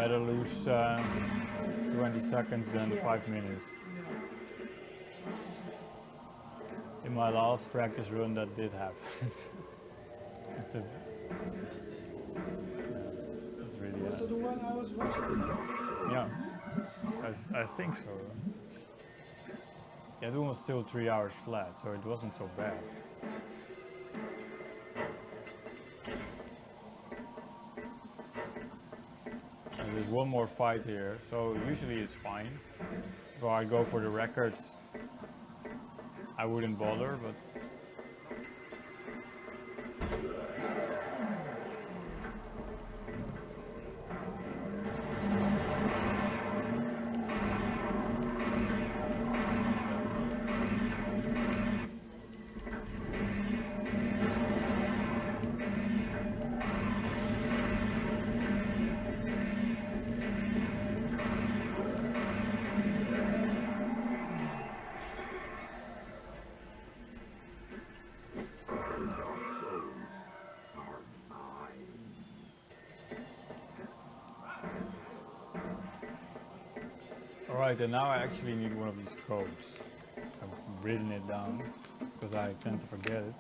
Better lose 20 seconds than 5 minutes. In my last practice run that did happen. It's really Was it the one I was watching? yeah, I think so. Yeah, it was still 3 hours flat, so it wasn't so bad. And there's one more fight here, so usually it's fine. If I go for the record, I wouldn't bother, but alright, and now I actually need one of these codes. I've written it down, because I tend to forget it.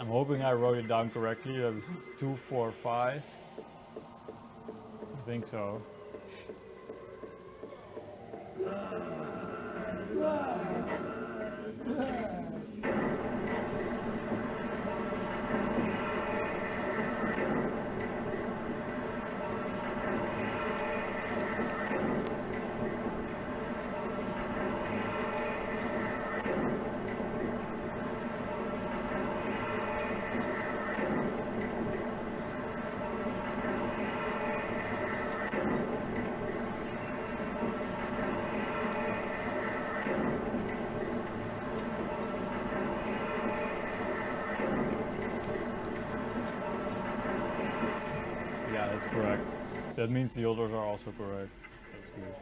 I'm hoping I wrote it down correctly. That's 245. I think so. Yeah, that's correct. That means the others are also correct. That's good.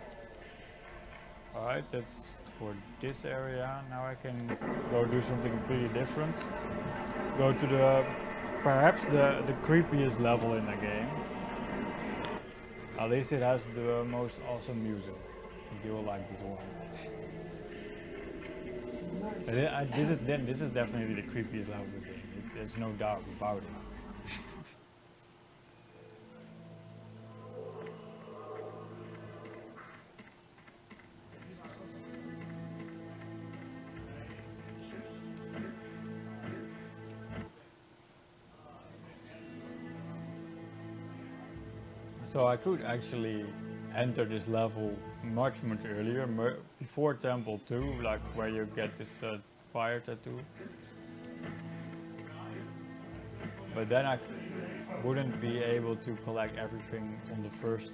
Alright, that's for this area. Now I can go do something completely different. Go to the perhaps the creepiest level in the game. At least it has the most awesome music. I think you will like this one. This is definitely the creepiest level of the game. There's no doubt about it. So I could actually enter this level much earlier, before Temple 2, like where you get this fire tattoo. But then I wouldn't be able to collect everything on the first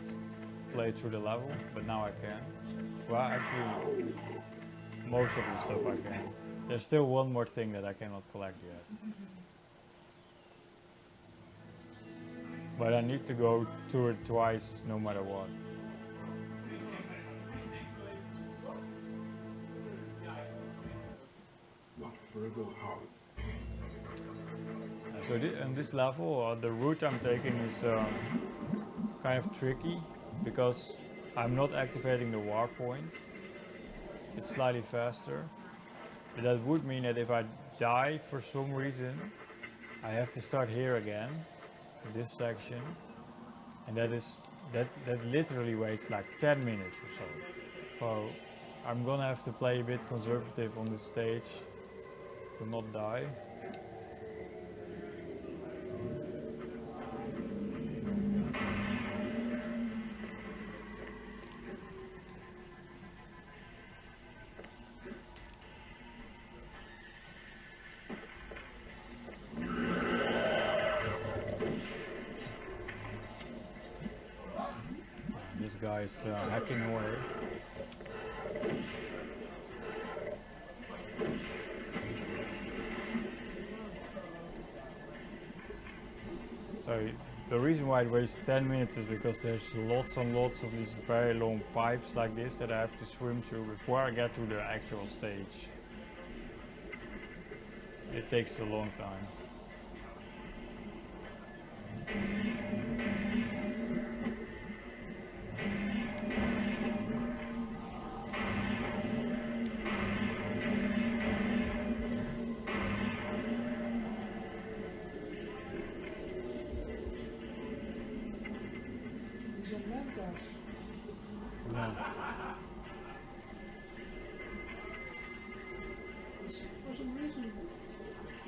play through the level, but now I can. Well, actually, most of the stuff I can. There's still one more thing that I cannot collect yet. But I need to go through it twice, no matter what. So in this level, the route I'm taking is kind of tricky, because I'm not activating the war point. It's slightly faster. But that would mean that if I die for some reason, I have to start here again, this section, and that literally waits like 10 minutes or so. So I'm gonna have to play a bit conservative on this stage to not die. This guy is hacking away. So the reason why it wastes 10 minutes is because there's lots and lots of these very long pipes like this that I have to swim through before I get to the actual stage. it takes a long time. These are mentas. Yeah. This, for some reason,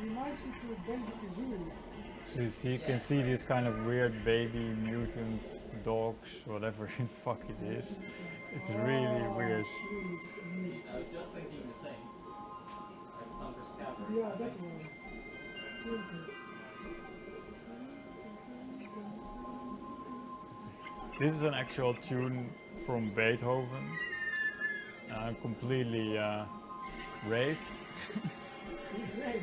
reminds me to Banjo-Kazooie. So you can see these kind of weird baby mutant dogs, whatever the fuck it is. It's really Oh, weird. Sweet. I was just thinking the same. Like Thunder's Cavern. Yeah, that one. Feel good. This is an actual tune from Beethoven. I'm completely raped. Great.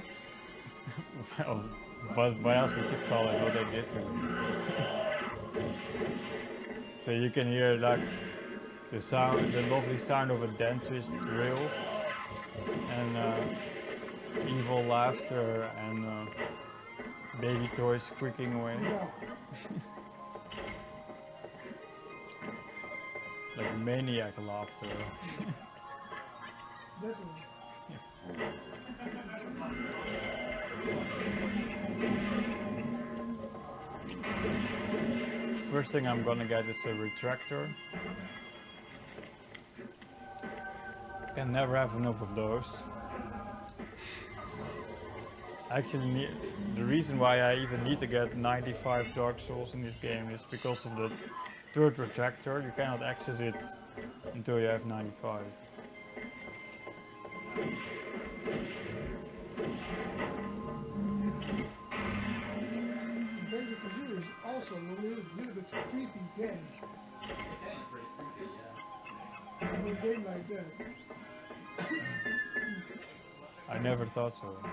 Well, what else would you call it? What they did to him. So you can hear like the sound, the lovely sound of a dentist drill, and evil laughter, and baby toys squeaking away, Yeah. like maniac laughter. That one. First thing I'm gonna get is a retractor. Can never have enough of those. Actually, the reason why I even need to get 95 Dark Souls in this game is because of the third retractor. You cannot access it until you have 95. Banjo-Kazooie is also a little bit creepy game. It can pretty creepy, yeah. For a game like that. I never thought so. Not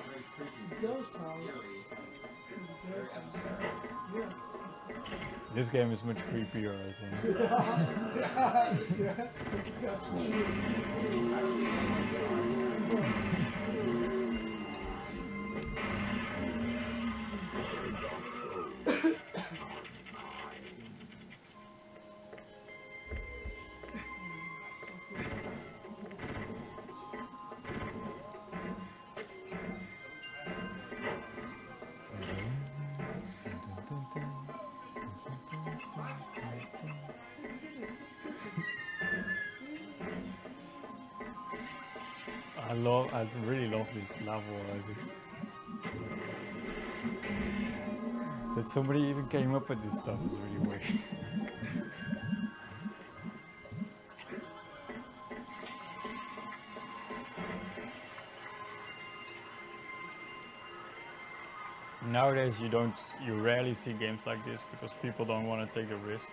very creepy. Ghost House. Eerie. Ghost Very House. atmospheric. Yes. This game is much creepier, I think. Yeah, that's true. I really love this level already. That somebody even came up with this stuff is really weird. Nowadays you rarely see games like this because people don't want to take a risk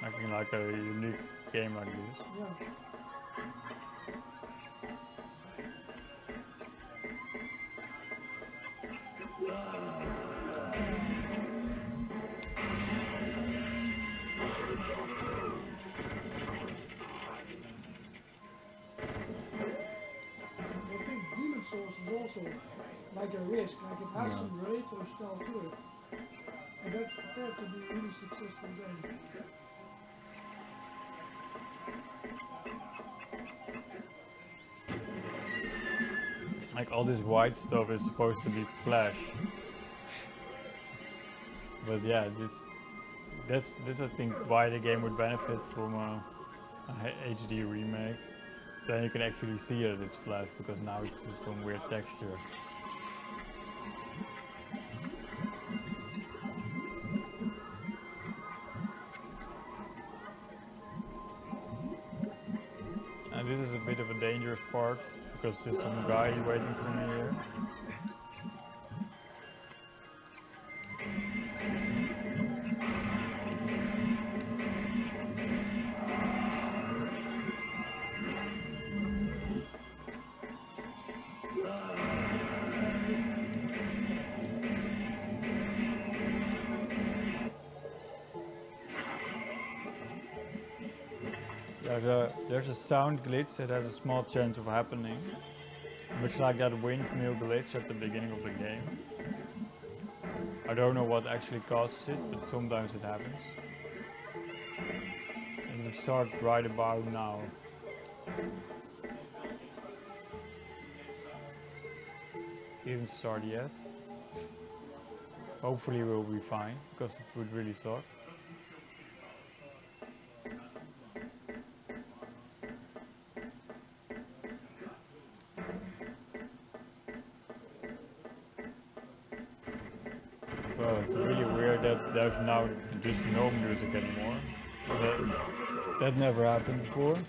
making like a unique game like this. Yeah. I think Demon Souls is also like a risk, like it has Yeah. some retro style to it. And that's prepared to be a really successful game. Like all this white stuff is supposed to be flash. But yeah, this I think why the game would benefit from a HD remake. Then you can actually see that it's flash because now it's just some weird texture. And this is a bit of a dangerous part because there's some guy waiting for me here. Yeah, There's a sound glitch that has a small chance of happening, much like that windmill glitch at the beginning of the game. I don't know what actually causes it, but sometimes it happens. And it starts right about now. Didn't start yet. Hopefully we'll be fine, because it would really suck. Well, it's really weird that there's now just no music anymore. That never happened before. Here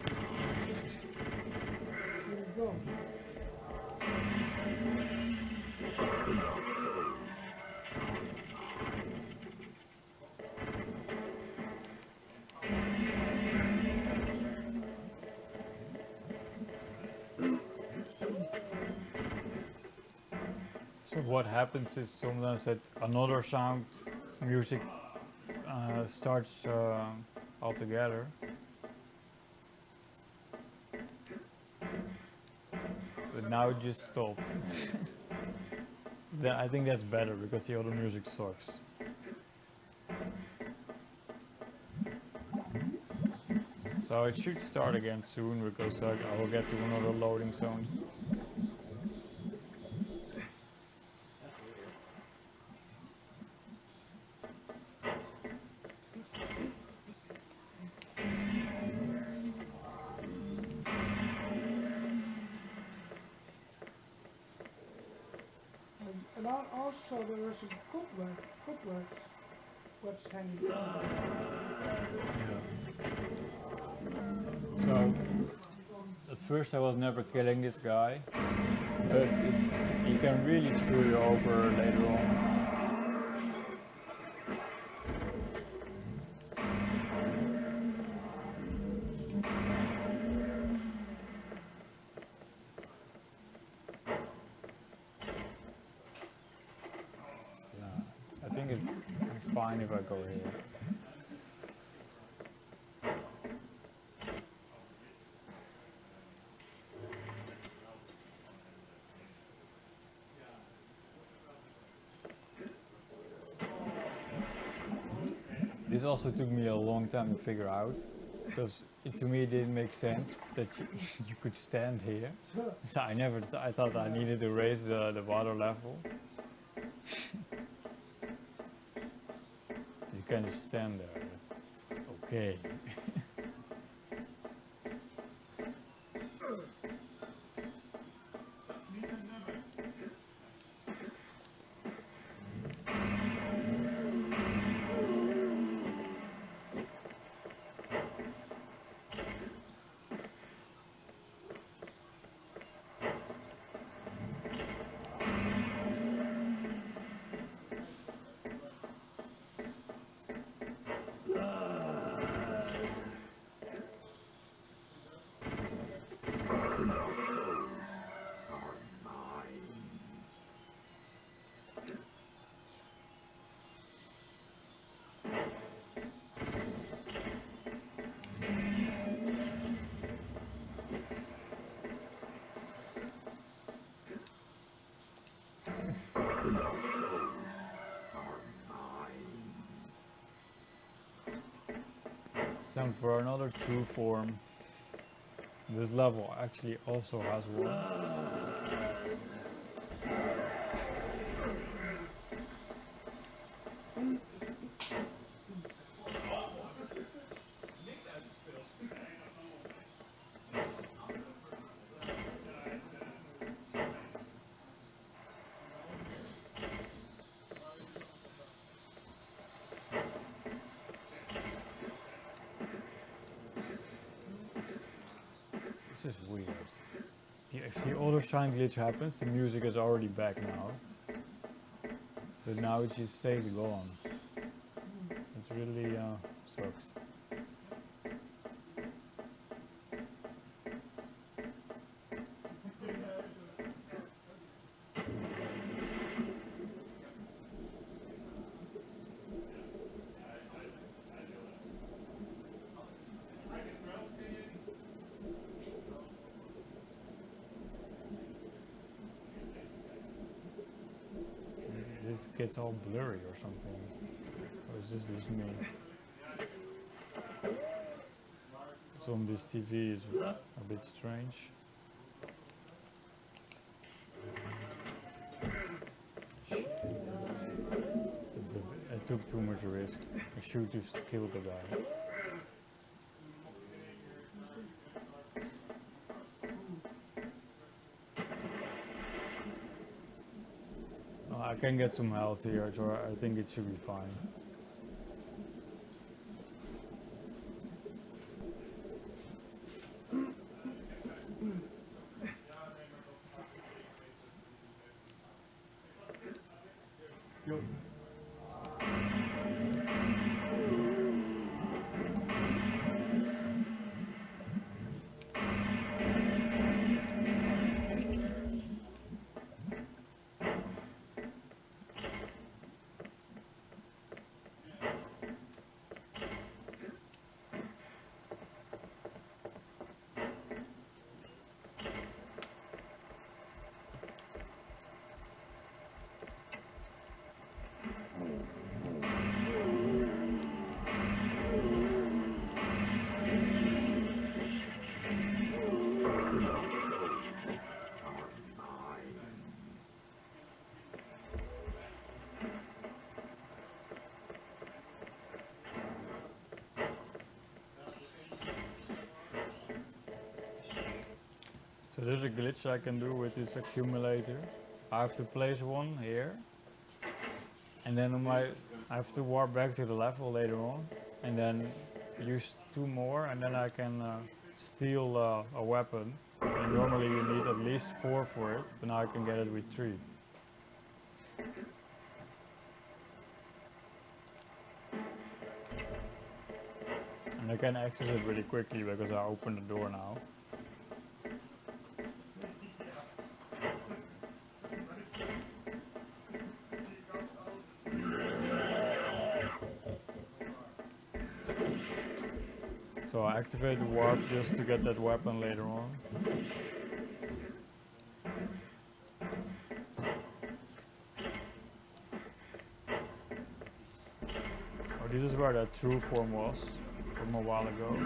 we go. So what happens is sometimes that another sound music starts altogether. But now it just stopped. I think that's better because the other music sucks. So it should start again soon because I will get to another loading zone. And also there was a coupler what's hanging on. So at first I was never killing this guy, but he can really screw you over later on. I think it's fine if I go here. This also took me a long time to figure out, because to me it didn't make sense that you could stand here. I thought I needed to raise the water level. You can just stand there. Okay. Time for another true form. This level actually also has one. This is weird. If the other sound glitch happens, the music is already back now. But now it just stays gone. It really sucks. it gets all blurry or something. Or is this just me? It's on this TV is a bit strange. I took too much risk. I should have killed the guy. I can get some health here, so I think it should be fine. Yo. So there's a glitch I can do with this accumulator. I have to place one here, and then I have to warp back to the level later on, and then use 2 more, and then I can steal a weapon. And normally you need at least 4 for it, but now I can get it with 3. And I can access it really quickly because I open the door now. So I activate the warp just to get that weapon later on. Oh, this is where that true form was from a while ago.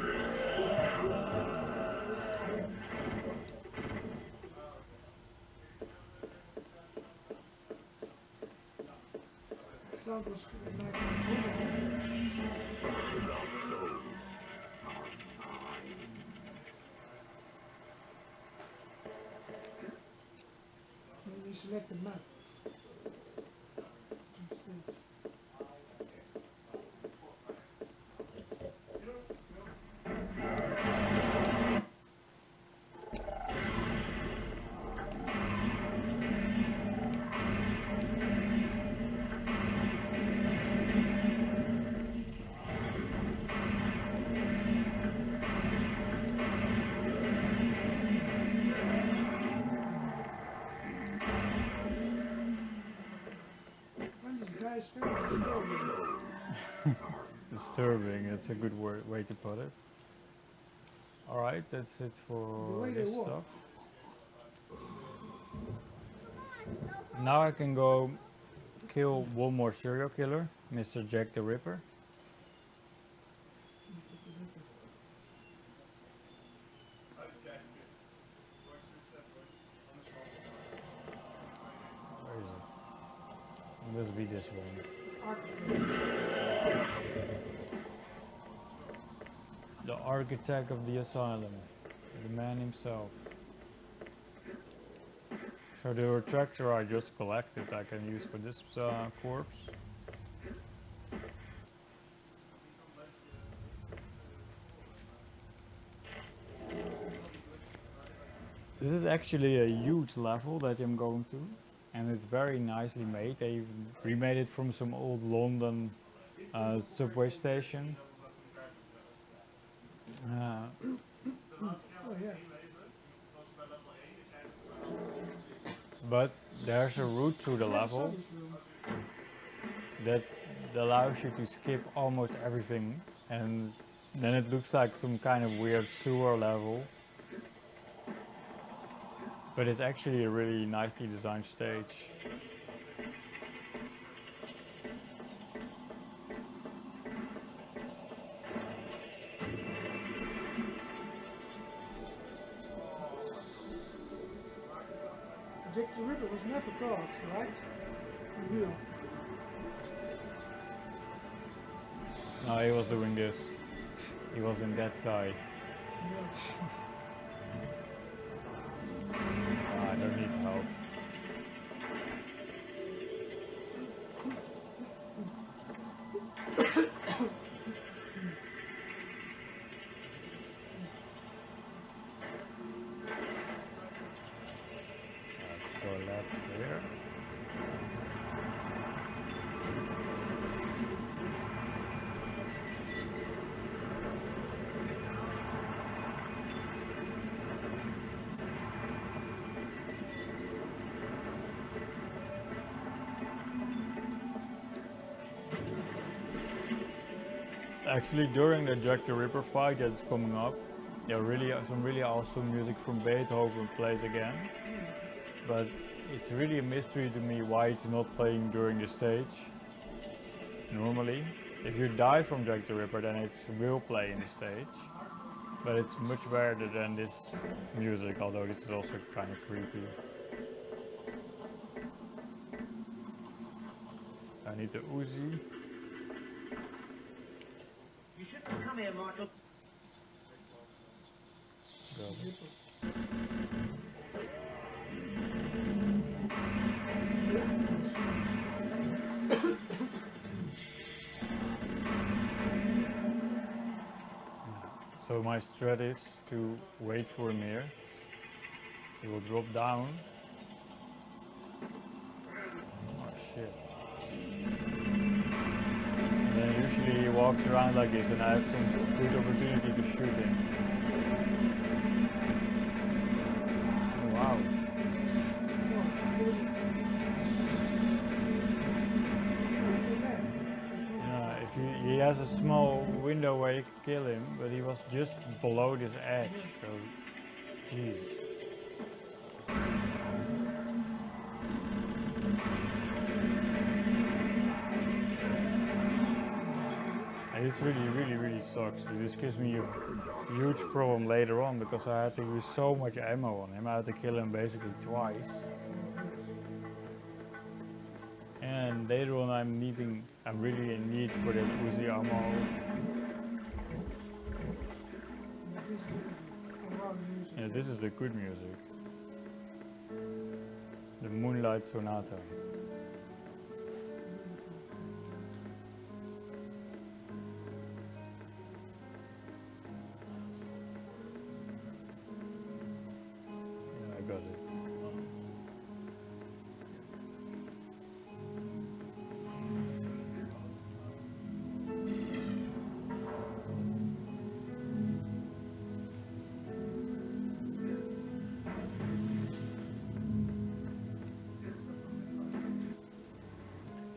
Sound was like maybe select the map. Instead. And this guy's very disturbing. Disturbing, it's a good way to put it. Alright, that's it The for way they this walk. stuff. Now I can go kill one more serial killer, Mr. Jack the Ripper. Where is it? It must be this one. The architect of the asylum, the man himself. So the retractor I just collected I can use for this corpse. This is actually a huge level that I'm going to, and it's very nicely made. They remade it from some old London subway station. Oh yeah. But there's a route through the level that allows you to skip almost everything, and then it looks like some kind of weird sewer level. But it's actually a really nicely designed stage. Jack the Ripper was never caught, right? Real. No, he was doing this. He was in that side. Yeah. I don't need help. Let's go left here. Actually, during the Jack the Ripper fight that's coming up, yeah, some really awesome music from Beethoven plays again. But it's really a mystery to me why it's not playing during the stage. Normally, if you die from Jack the Ripper, then it will play in the stage. But it's much better than this music, although this is also kind of creepy. I need the Uzi. You shouldn't come here, Michael. Go. So my strat is to wait for him here. He will drop down. Oh shit. And then usually he walks around like this and I have some good opportunity to shoot him. Oh, wow. Yeah, if he has a small window where you can kill him, but he was just below this edge, so jeez. And this really sucks. This gives me a huge problem later on because I had to use so much ammo on him. I had to kill him basically twice. And later on I'm really in need for that Uzi ammo. Yeah, this is the good music. The Moonlight Sonata. Yeah, I got it.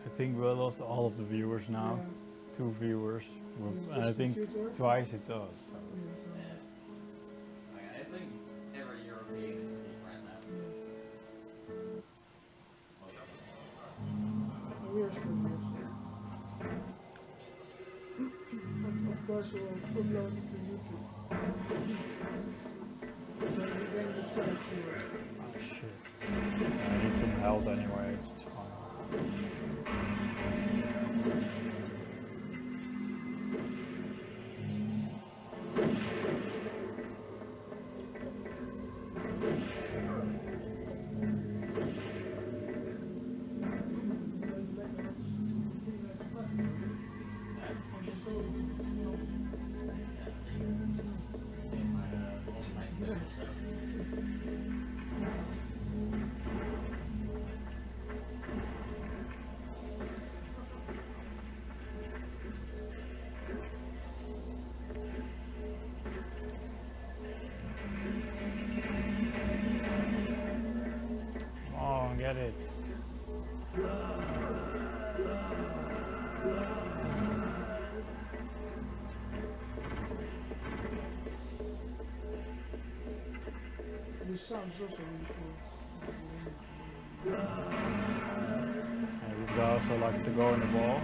I think we lost all of the viewers now. Yeah. 2 viewers. And I Just think computer. twice it's us. So. I think every European is asleep right now. We're still here. Of course, we'll upload it to YouTube. So we then will start here. Oh shit. I need some help anyways, it's fine. Come on, get it. The sound is also really cool. This guy also likes to go in the wall.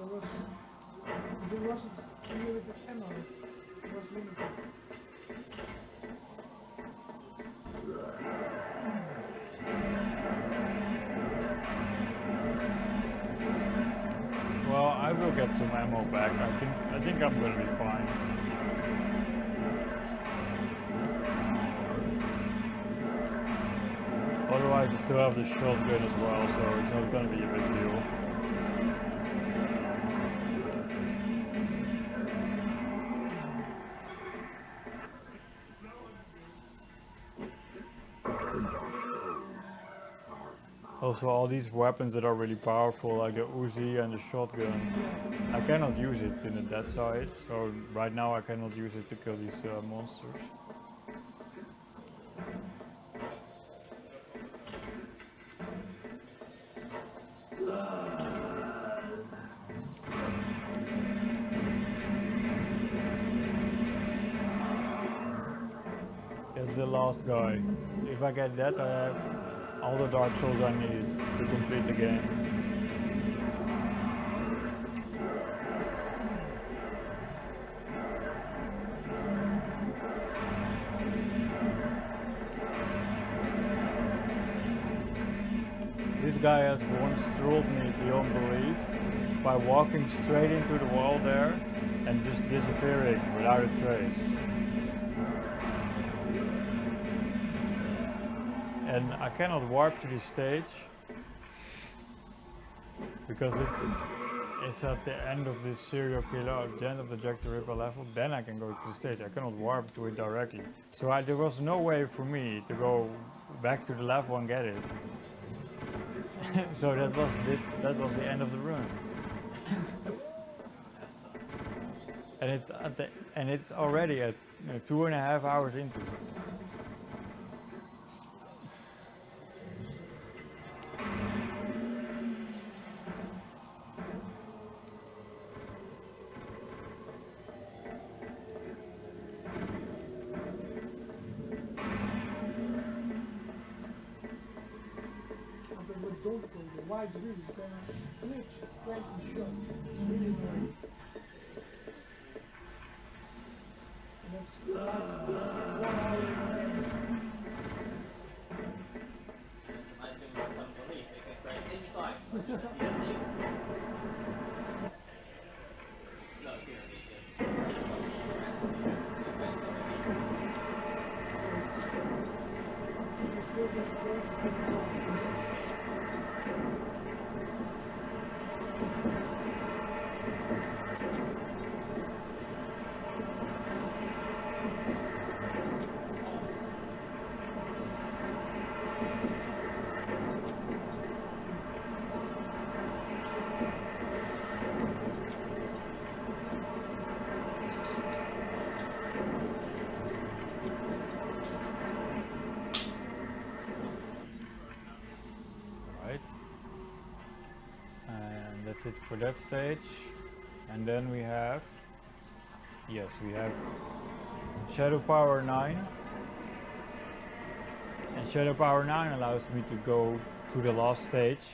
there wasn't unlimited ammo. It was limited. Well, I will get some ammo back. I think I'm gonna be fine. Otherwise, I still have the shotgun as well, so it's not gonna be a big deal. Also, all these weapons that are really powerful, like the Uzi and the shotgun, I cannot use it in the dead side. So right now I cannot use it to kill these monsters. That's the last guy. If I get that, I have all the Dark Souls I need to complete the game. This guy has once trolled me beyond belief by walking straight into the wall there and just disappearing without a trace. And I cannot warp to this stage because it's at the end of this serial killer, at the end of the Jack the Ripper level. Then I can go to the stage. I cannot warp to it directly. So there was no way for me to go back to the level and get it. So that was the end of the run. That sucks. And it's already at 2.5 hours into it. Don't go, the wide view is gonna glitch right in shot. It's really annoying. And that's like 1 hour and It's a nice thing about some police. They can crash anytime. So just at the ending. No, seriously, just crash you feel this crash. And that's it for that stage. And then we have Shadow Power 9. And Shadow Power 9 allows me to go to the last stage,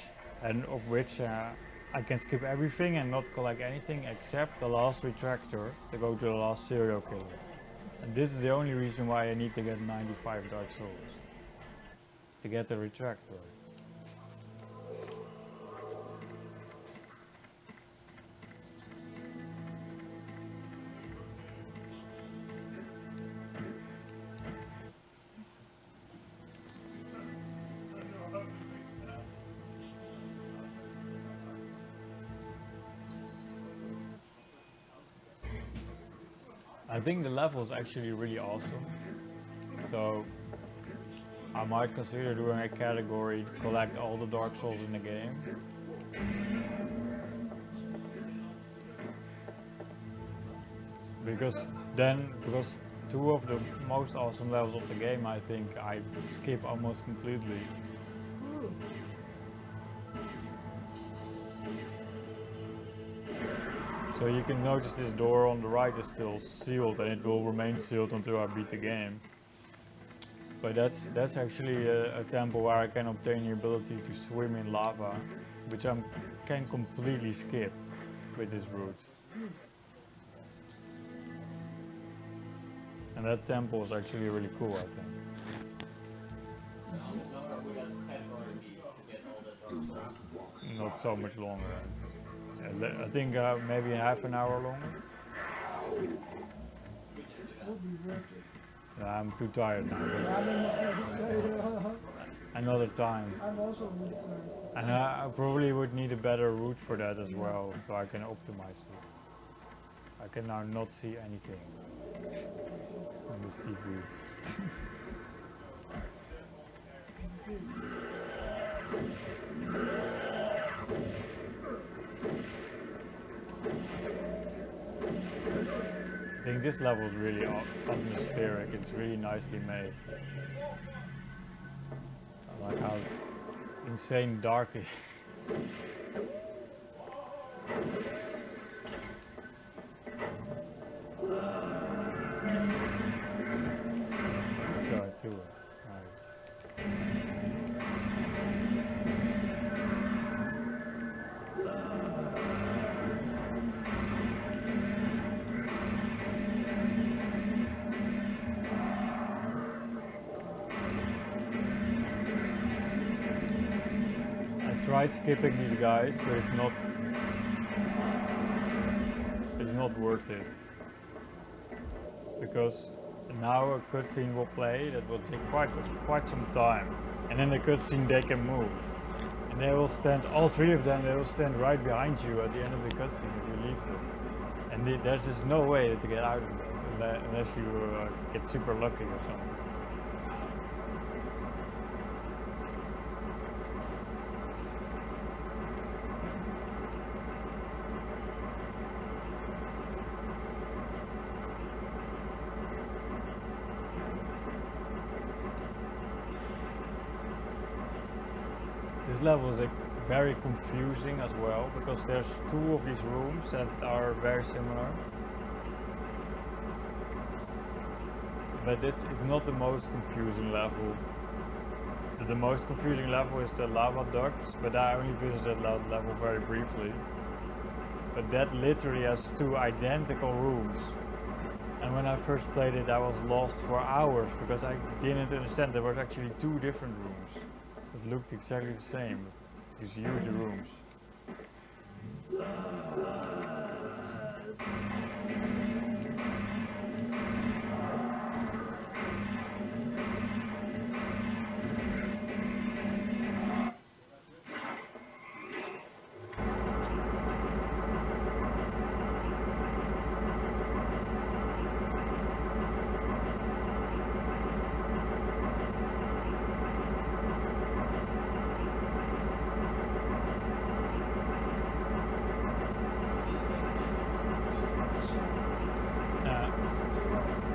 and of which I can skip everything and not collect anything except the last retractor to go to the last serial killer. And this is the only reason why I need to get 95 Dark Souls, to get the retractor. I think the level is actually really awesome, so I might consider doing a category to collect all the Dark Souls in the game. Because two of the most awesome levels of the game, I think I skip almost completely. So you can notice this door on the right is still sealed, and it will remain sealed until I beat the game. But that's actually a temple where I can obtain the ability to swim in lava, which I can completely skip. with this route. And that temple is actually really cool, I think. Not so much longer. I think maybe half an hour longer. Would be worth it. Yeah, I'm too tired now. I mean, Another time. I'm also really tired. And I probably would need a better route for that as well, so I can optimize it. I can now not see anything on this TV. I think this level is really atmospheric. It's really nicely made. I like how insane dark it is. This guy too. Right. I tried skipping these guys, but it's not worth it. Because now a cutscene will play that will take quite some time, and then the cutscene they can move, and they will stand, all three of them, they will stand right behind you at the end of the cutscene if you leave them, and there's just no way to get out of it unless you get super lucky or something. This level is very confusing as well, because there's two of these rooms that are very similar. But it's not the most confusing level. The most confusing level is the lava ducts, but I only visited that level very briefly. But that literally has two identical rooms. And when I first played it, I was lost for hours because I didn't understand there were actually two different rooms. It looked exactly the same, these huge rooms.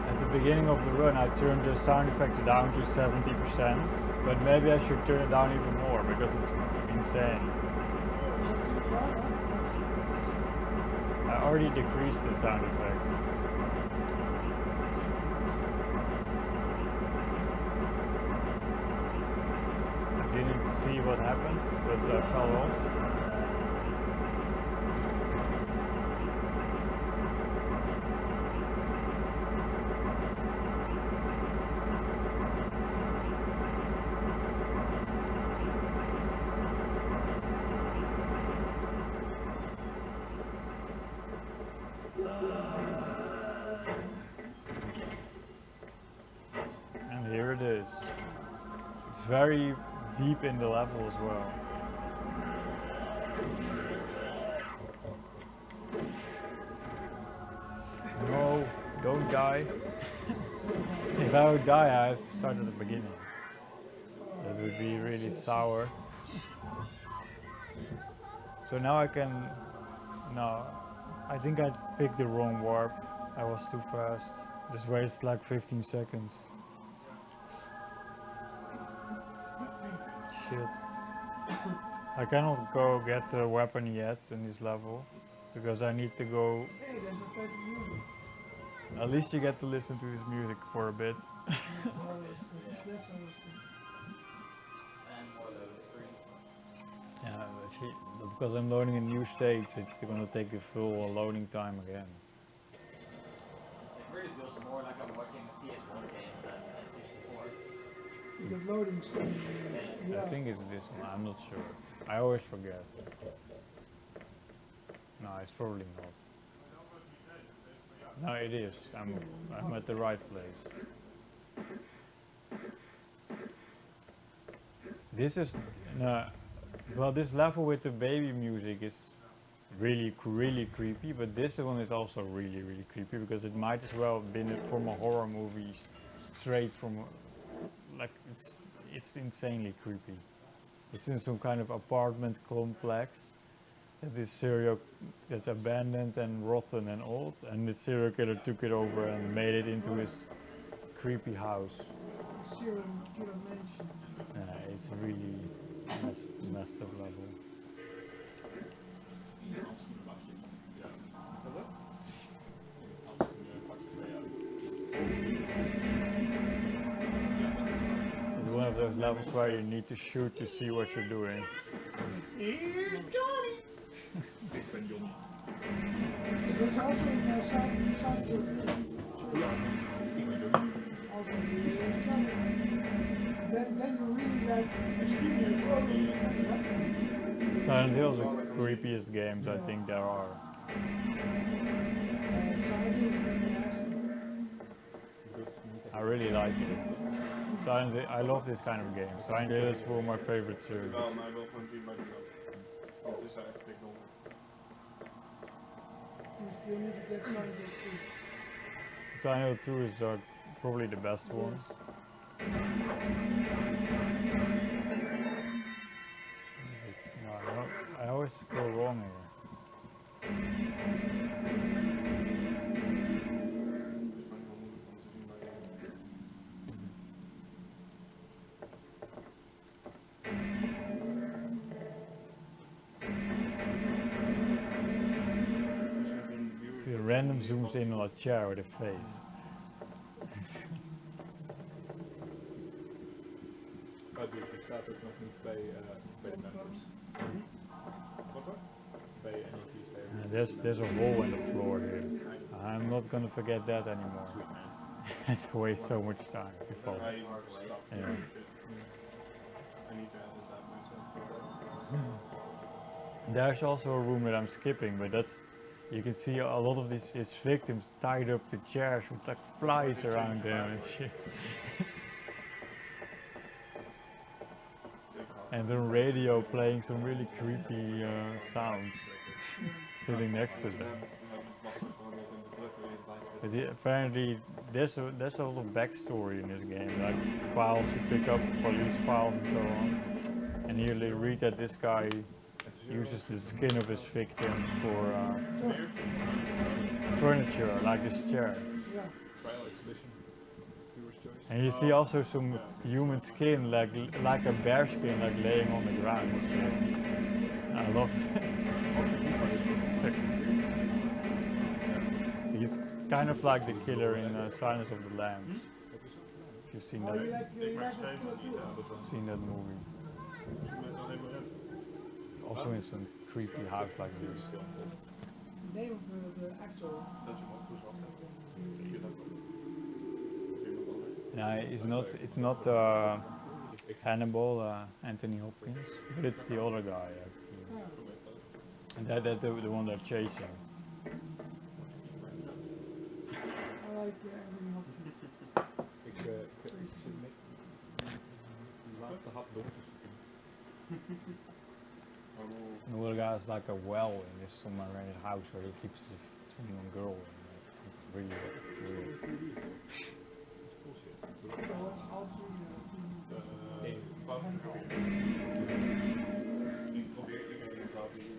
At the beginning of the run, I turned the sound effects down to 70%, but maybe I should turn it down even more because it's insane. I already decreased the sound effects. I didn't see what happened, but I fell off. And here it is. It's very deep in the level as well. No, don't die. If I would die, I have to start at the beginning. That would be really sour. So now I can... No, I think I picked the wrong warp. I was too fast. This wastes like 15 seconds. Shit. I cannot go get the weapon yet in this level because I need to go. Hey, there's my favorite music. At least you get to listen to this music for a bit. That's always good. And more loading screens. Yeah, because I'm loading in new states, it's gonna take a full loading time again. It really feels more like I'm watching a PS1 game than N64. The loading screen. Yeah. I think it's this one, I'm not sure. I always forget. No, it's probably not. No, it is. I'm at the right place. This is no, well, this level with the baby music is really creepy, but this one is also really creepy because it might as well have been from a horror movie straight from like it's insanely creepy. It's in some kind of apartment complex that's abandoned and rotten and old, and the serial killer took it over and made it into his creepy house. Serial killer mansion. It's really messed up level. It's one of those levels where you need to shoot to see what you're doing. Here's Johnny! That's also in South Also, here's Johnny. Then you really like extremely close. Silent Hill is the creepiest games I think there are. I really like it. I love this kind of game. Silent Hill is one of my favorite series. Wel, maar hij wil gewoon 3 buiten lopen. Want het is echt dik donker. You still need to get Silent Hill 2. Silent Hill 2 is probably the best one. No, I always go wrong here. See, random zooms in on a chair with a face. Het staat ook nog niet bij de members. Wat hoor? Bij NET staat. There's a hole in the floor here. I'm not gonna forget that anymore. It wastes so much time before. Hij stapt. Yeah. I need to edit that myself. There's also a room that I'm skipping, but you can see a lot of his victims tied up to chairs with like flies around them and shit. And the radio playing some really creepy sounds sitting next to them. But apparently there's a lot of backstory in this game, like files you pick up, police files and so on. And here they read that this guy uses the skin of his victims for furniture, like this chair. And you see also some human skin, like a bear skin, like laying on the ground. I love it. He's kind of like the killer in Silence of the Lambs. If you've seen that, movie. It's also in some creepy house like this. The name of the actor. No, it's not Hannibal, Anthony Hopkins, but it's the other guy. And that's the one they're chasing. I like Anthony Hopkins. Ik zit de laatste hap door. The other guy has like a well in this submarine house where he keeps some girl in. It's really weird. Ik probeer iedereen te laten zien.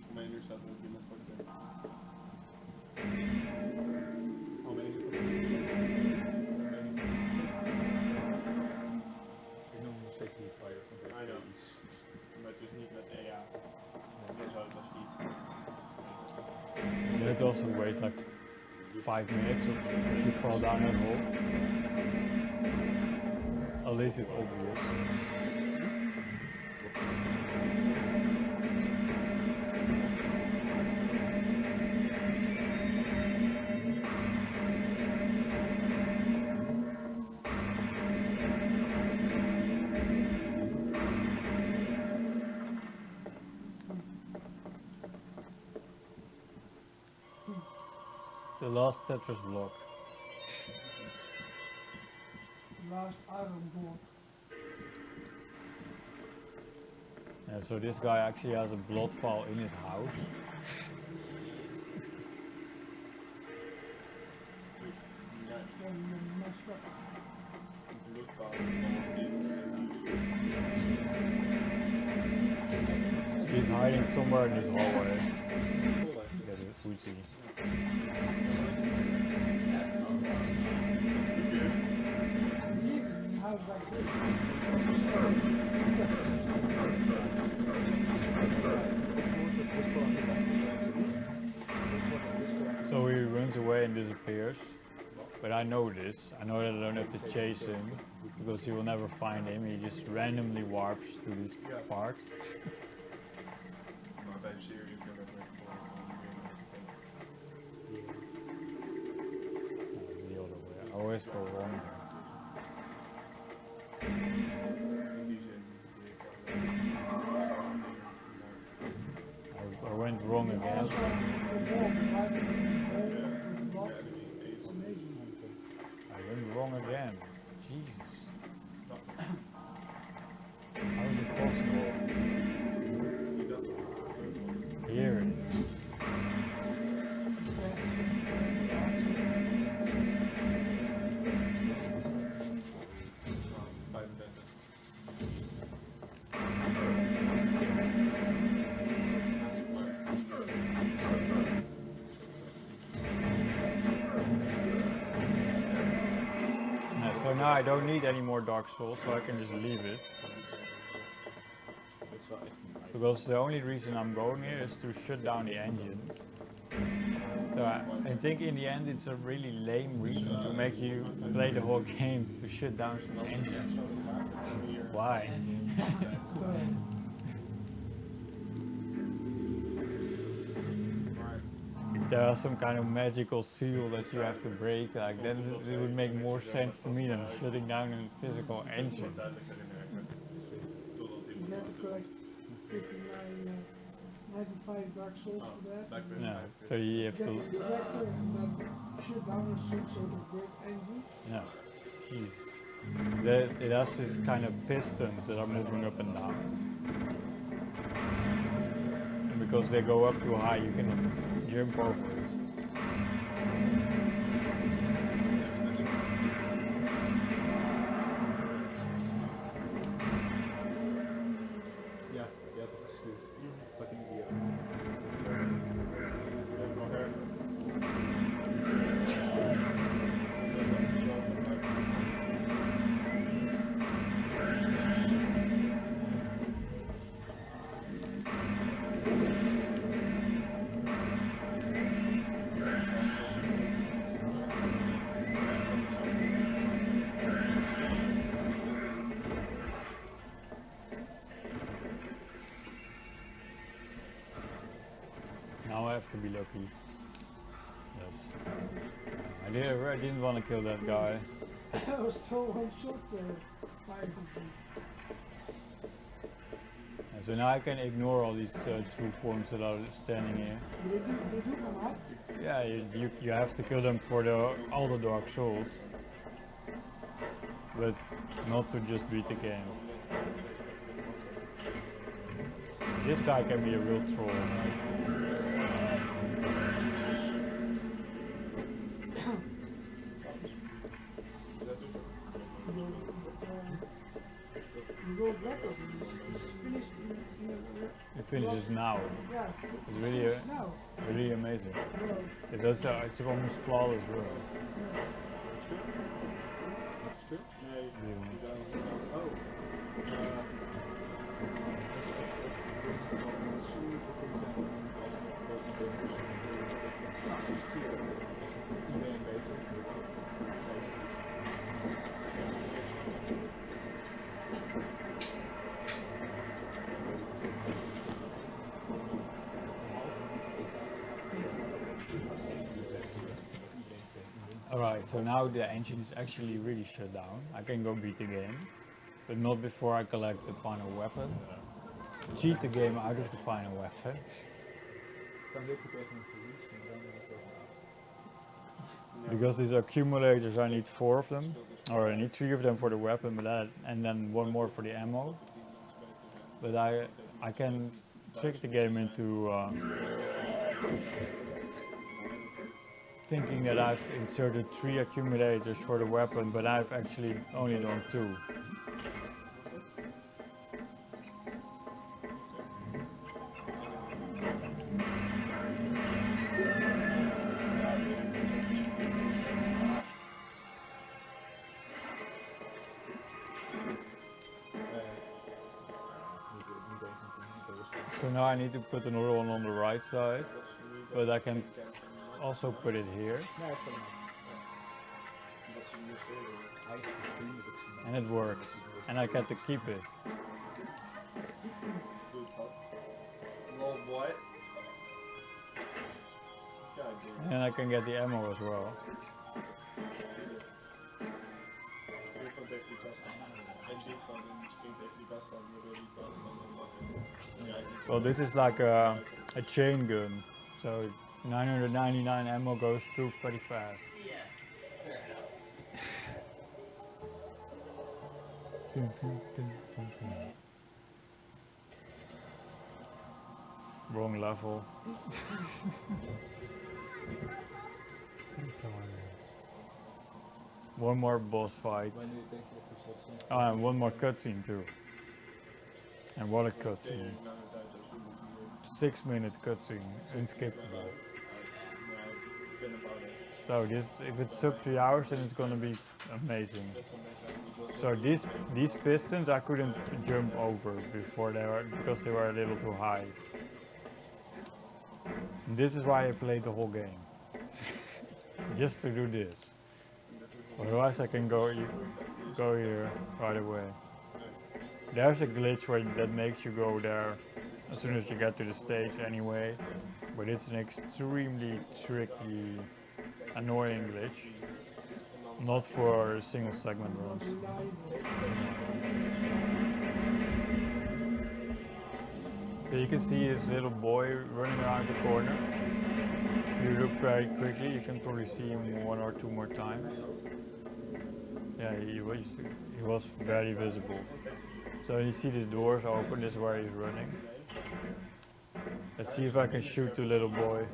Voor mij nu staat er ook iemand voor de deur. Oh nee, ik noem nog steeds niet fire. I know. Maar het is niet met EA. Dan zou het als iets. It also wastes like 5 minutes if you fall down that hole. At least it's obvious. last Tetris block. Last iron block. Yeah, so this guy actually has a blood file in his house. Then you messed up. He's hiding somewhere in this hallway. Get it, Fuji. Leave house like this. So he runs away and disappears. But I know this. I know that I don't have to chase him because he will never find him. He just randomly warps to this part. Maar bij een serie kun je dat weer That's the other way. I always go wrong. in die zin. I went wrong again. Also, the wall, the block. Amazing. I went wrong again. Jesus. How is it possible? Here it is. So now I don't need any more Dark Souls, so I can just leave it. Because the only reason I'm going here is to shut down the engine. So I think in the end it's a really lame reason to make you play the whole game to shut down some engine. Why? If there was some kind of magical seal that you have to break, like then it would make more sense to me than shutting down a physical engine. You have to collect 59, 95 Dark Souls for that. No, so you have Get to. the tractor and then shut down the suit so the great engine. No, jeez. It has these kind of pistons that are moving up and down. And because they go up too high, you cannot jump over it. Ja, je had het gestuurd. Fucking idioot. Now I have to be lucky. Yes. I didn't want to kill that guy. I was still one shot fighting him. And so now I can ignore all these true forms that are standing here. They do come out. Yeah, you have to kill them for all the Dark Souls. But not to just beat the game. This guy can be a real troll. You go back over this. It's finished in a, It finishes now. yeah. It's really, Now. really amazing. Well, It does. It's almost flawless work. Stuk? Nee, Yeah. oh. Alright, so now the engine is actually really shut down. I can go beat the game, but not before I collect the final weapon. Cheat the game out of the final weapon. Ik kan heel goed tegen een verlies, maar dan Because these accumulators, I need 4 of them, or I need 3 of them for the weapon, but and then 1 more for the ammo. But I can trick the game into thinking that I've inserted 3 accumulators for the weapon, but I've actually only done 2. So now I need to put another one on the right side, but I can also put it here, Nee, ik vind het. Omdat ze hier zo hij is vriendelijk. and it works. And I get to keep it. Well, what? God damn. And I can get the ammo as well. Je komt tegen die kast aan. En die van en springt tegen die kast aan, waardoor die kast dan ja, Well, this is like a chain gun, so 999 ammo goes through pretty fast. Yeah, fair enough. Dun, dun, dun, dun, dun. Wrong level. One more boss fight. Wanneer denk je dat je zo ziet? Oh, and one more cutscene too. And what a cutscene. 6-minute cutscene, unskippable. So this, if it's sub 3 hours, then it's gonna be amazing. So these pistons I couldn't jump over before because they were a little too high. And this is why I played the whole game, just to do this. Otherwise, I can go here right away. There's a glitch that makes you go there as soon as you get to the stage anyway, but it's an extremely tricky, annoying glitch. Not for single segment runs. So you can see this little boy running around the corner. If you look very quickly, you can probably see him 1 or 2 more times. Yeah, he was very visible. So you see these doors open, this is where he's running. Let's see if I can shoot the little boy.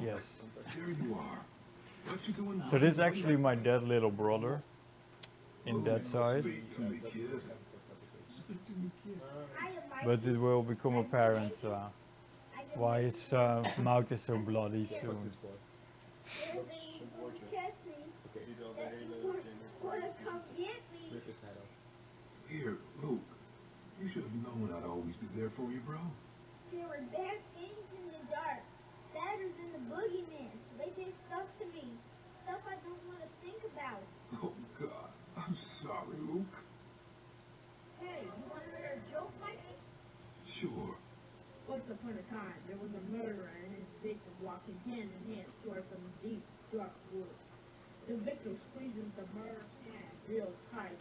Yes. Here you are. What you doing? So this is actually my dead little brother in that side. But it will become apparent why his mouth is so bloody soon. Here, Luke. You should have known I'd always be there for you, bro. There were bad things in the dark, sadder than the boogeyman. They did stuff to me, stuff I don't want to think about. Oh, God. I'm sorry, Luke. Hey, you want to hear a joke, Mikey? Sure. Once upon a time, there was a murderer and his victim walking hand in hand toward some deep, dark woods. The victim squeezes the murderer's hand real tight.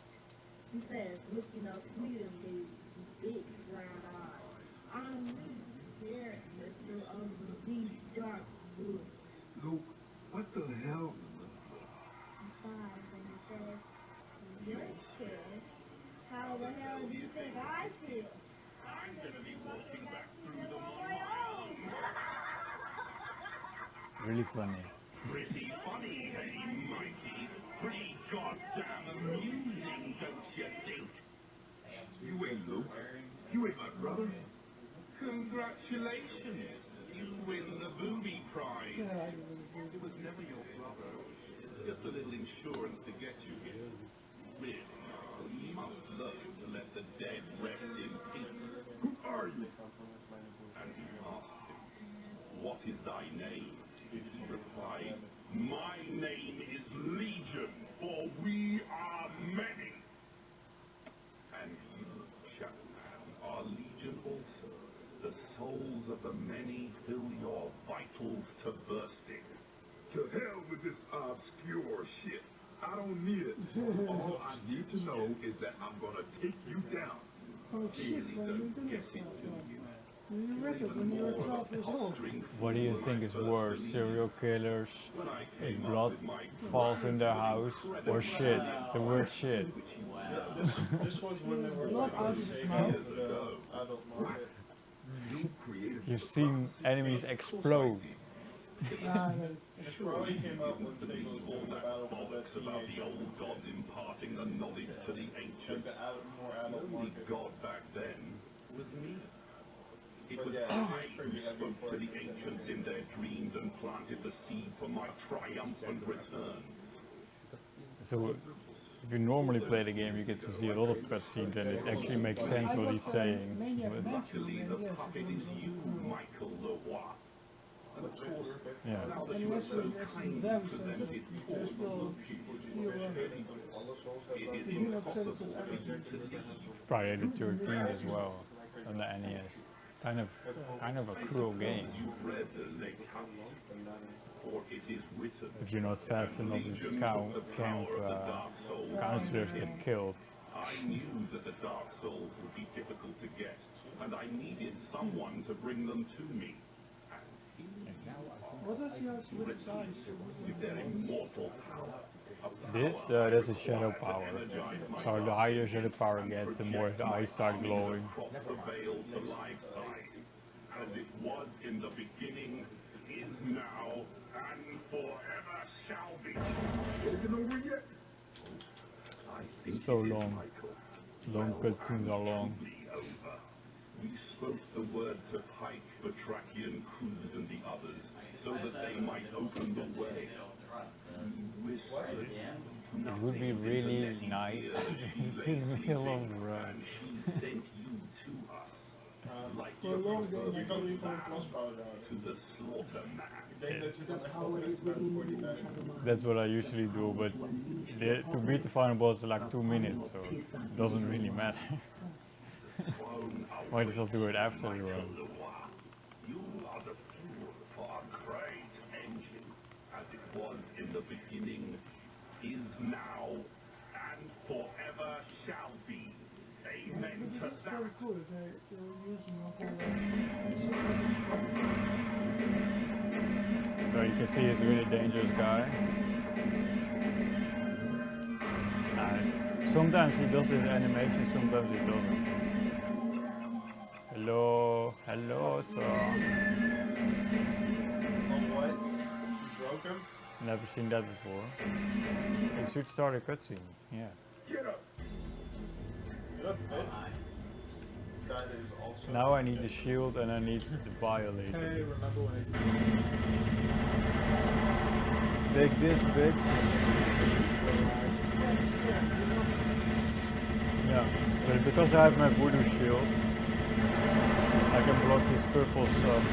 He says, looking up pleadingly with big brown eyes, "I'm here, mister, of the deep, dark woods." Luke, what the hell? He sighs and he says, "You're scared. How the hell do you think I feel? I'm gonna be walking back through the my own." Really funny. Pretty funny, hey, Mikey. Pretty goddamn amusing, don't you think? You ain't Luke. You ain't my brother. Congratulations. You win the booby prize. It was never your brother. Just a little insurance to get you here. Really, you must learn to let the dead rest in peace. Who are you? And he asked him, "What is thy name?" He replied, "My name is Legion, for we are many." And you, Shadowman, are Legion also. The souls of the many fill your vitals to bursting. To hell with this obscure shit. I don't need it. All I need to know is that I'm gonna take you down. Oh shit, Really man, don't we get did it, it. do you? You read it when you were 12 years old. What do you think is worse, serial killers, if blood falls in their house, or shit? The word shit. This was when they were Not like out of his saving mouth. the adult market. You've seen enemies explode. This probably came up when Sega was doing the Battle for the about the Teenage old gods imparting the knowledge to the like ancients. the more adult Only market. God back then was me. It But was yeah, I it's pretty who heavy spoke for to the it. ancients in their dreams and planted the seed for my triumphant return. So, if you normally play the game, you get to see a lot of cutscenes, and it actually makes sense what he's saying. Maniac But- Mansion, Luckily, and the yes, puppet it is was you, Michael Leroy. And of course, Yeah. now that And you the have rest was so actually kindly very presented sensitive. all There's the still looks you feel would it. All the souls have it is You do not sense impossible it for you everything. to leave. Friday the 13th as well on the NES. Kind of a cruel game. You read the legend, for it is written. If you're not fast enough, these counselors get killed. I knew that the Dark Souls would be difficult to get, and I needed someone to bring them to me. What is your switch size? With their immortal power. This, that's a shadow power. So the higher shadow power gets, the more the eyes start glowing. Across the veil to life side. As it was in the beginning, is now, and forever shall be. Isn't over yet? I think So it is, long. Michael. Long cutscenes are long. Be over. We spoke the word to Pike, Batrachian, Cruz, and the others, so that they might open the way. We whispered. It would be really nice if it's in the middle of the road. And she sent you to us. Like For a long game, I You don't can even plus power down. to the slaughter man. Ik denk dat je dan echt how altijd it hebt would voor die tijd. That's what I usually do, but to beat the final boss is like 2 minutes, so it doesn't really matter. Might as well do it after the run. You are the fuel for a great engine, as it was in the beginning, is now, and forever shall be. Amen to It's very that. cool. They're using a whole so So you can see he's a really dangerous guy. And sometimes he does his animation, sometimes he doesn't. Hello, hello, sir. Oh, what? You broke him? Never seen that before. It should start a cutscene, yeah. Get up. Get up, bitch. That is also. Now I need the shield and I need the violator. Hey, remember when Take this, bitch. Yeah, but because I have my voodoo shield, I can block this purple stuff.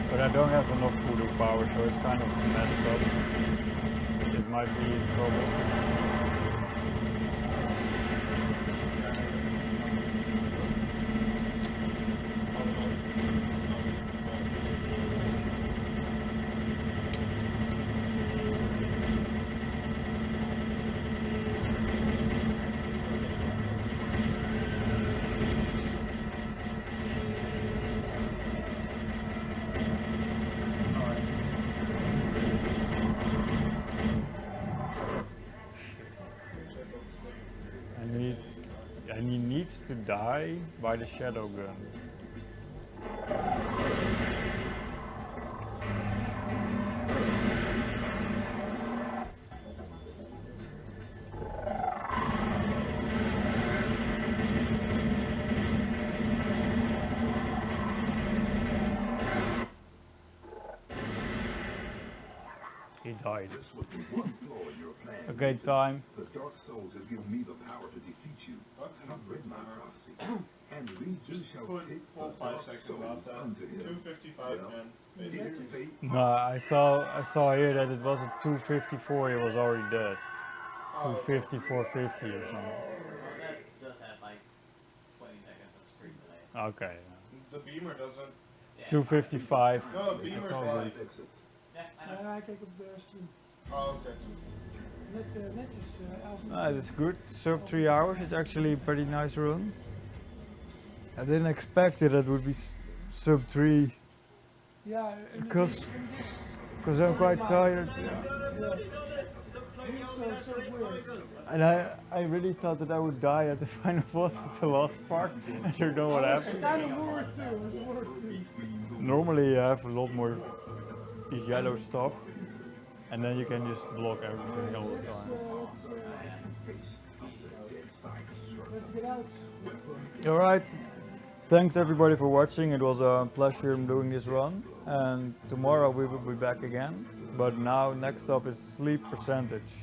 But I don't have enough voodoo power, so it's kind of messed up. It might be in trouble. And he needs to die by the shadow gun. He died. This was the one flaw in your plan. Okay, time. The Dark Souls has given me the power to defeat you. I've read my prophecy. And we too shall put take full the 5 Dark seconds Souls off that? unto him. 255, man. Maybe. His fate No, I saw here that it was a 254. He was already dead. 250, 450 or something. Well, that does have like 20 seconds of screen delay. Okay. The beamer doesn't. Yeah. 255. No, beamer's all live. good. Yeah, I know. I kijk op de stream. Oh, okay. netjes elf. It's good. Sub 3 hours. It's actually a pretty nice run. I didn't expect that it would be sub 3 Yeah, in Because- this, because I'm quite tired. yeah. He's so weird. And I really thought that I would die at the final boss at the last part. I don't know what I was happened. kind of worried too. I was worried too. Normally you have a lot more yellow stuff, and then you can just block everything all the time. Let's get out. Alright, thanks everybody for watching. It was a pleasure doing this run, and tomorrow we will be back again. But now next up is sleep percentage.